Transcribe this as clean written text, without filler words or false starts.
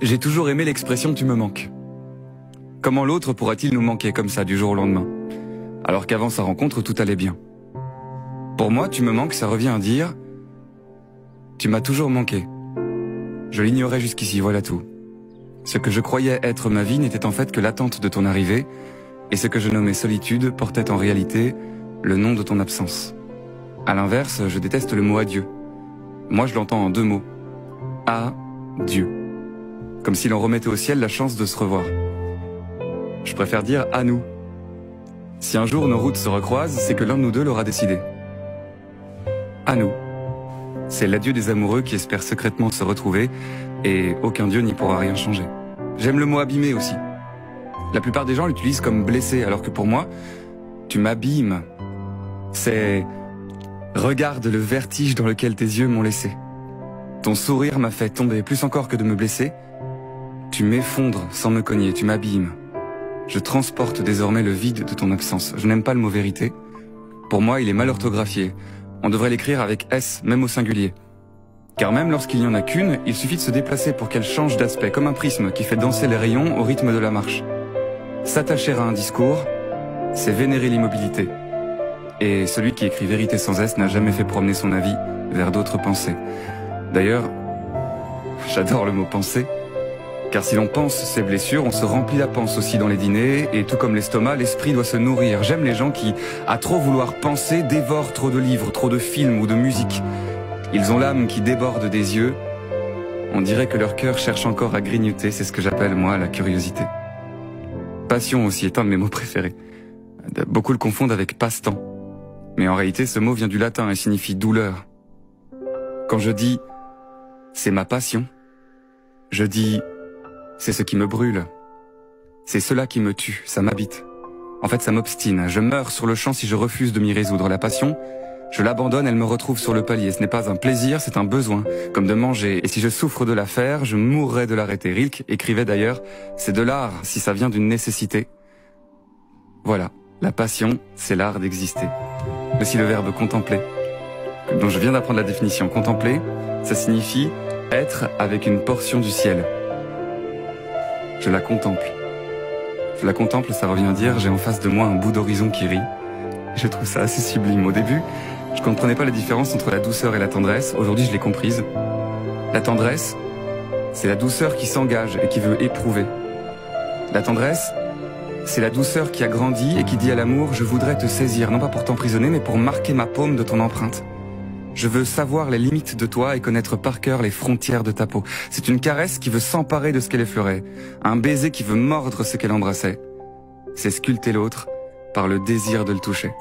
J'ai toujours aimé l'expression « tu me manques ». Comment l'autre pourra-t-il nous manquer comme ça du jour au lendemain, alors qu'avant sa rencontre tout allait bien? Pour moi, tu me manques, ça revient à dire « tu m'as toujours manqué ». Je l'ignorais jusqu'ici, voilà tout. Ce que je croyais être ma vie n'était en fait que l'attente de ton arrivée, et ce que je nommais solitude portait en réalité le nom de ton absence. À l'inverse, je déteste le mot adieu. Moi, je l'entends en deux mots. Adieu. Comme si l'on remettait au ciel la chance de se revoir. Je préfère dire à nous. Si un jour nos routes se recroisent, c'est que l'un de nous deux l'aura décidé. À nous. C'est l'adieu des amoureux qui espèrent secrètement se retrouver, et aucun dieu n'y pourra rien changer. J'aime le mot abîmer aussi. La plupart des gens l'utilisent comme blessé, alors que pour moi, tu m'abîmes. C'est regarde le vertige dans lequel tes yeux m'ont laissé. Ton sourire m'a fait tomber, plus encore que de me blesser. Tu m'effondres sans me cogner, tu m'abîmes. Je transporte désormais le vide de ton absence. Je n'aime pas le mot vérité. Pour moi, il est mal orthographié. On devrait l'écrire avec S, même au singulier. Car même lorsqu'il n'y en a qu'une, il suffit de se déplacer pour qu'elle change d'aspect, comme un prisme qui fait danser les rayons au rythme de la marche. S'attacher à un discours, c'est vénérer l'immobilité. Et celui qui écrit vérité sans S n'a jamais fait promener son avis vers d'autres pensées. D'ailleurs, j'adore le mot penser, car si l'on pense ses blessures, on se remplit la panse aussi dans les dîners, et tout comme l'estomac, l'esprit doit se nourrir. J'aime les gens qui, à trop vouloir penser, dévorent trop de livres, trop de films ou de musique. Ils ont l'âme qui déborde des yeux. On dirait que leur cœur cherche encore à grignoter, c'est ce que j'appelle, moi, la curiosité. Passion aussi est un de mes mots préférés. Beaucoup le confondent avec passe-temps. Mais en réalité, ce mot vient du latin et signifie douleur. Quand je dis « c'est ma passion », je dis « c'est ce qui me brûle ». C'est cela qui me tue, ça m'habite. En fait, ça m'obstine. Je meurs sur le champ si je refuse de m'y résoudre. La passion, je l'abandonne, elle me retrouve sur le palier. Ce n'est pas un plaisir, c'est un besoin, comme de manger. Et si je souffre de la faire, je mourrais de l'arrêter. Rilke écrivait d'ailleurs « c'est de l'art si ça vient d'une nécessité ». Voilà, la passion, c'est l'art d'exister. Aussi le verbe contempler, dont je viens d'apprendre la définition. Contempler, ça signifie être avec une portion du ciel. Je la contemple. Je la contemple, ça revient à dire j'ai en face de moi un bout d'horizon qui rit. Je trouve ça assez sublime. Au début, je comprenais pas la différence entre la douceur et la tendresse. Aujourd'hui, je l'ai comprise. La tendresse, c'est la douceur qui s'engage et qui veut éprouver. La tendresse, c'est la douceur qui a grandi et qui dit à l'amour « je voudrais te saisir, non pas pour t'emprisonner, mais pour marquer ma paume de ton empreinte. Je veux savoir les limites de toi et connaître par cœur les frontières de ta peau. » C'est une caresse qui veut s'emparer de ce qu'elle effleurait, un baiser qui veut mordre ce qu'elle embrassait. C'est sculpter l'autre par le désir de le toucher.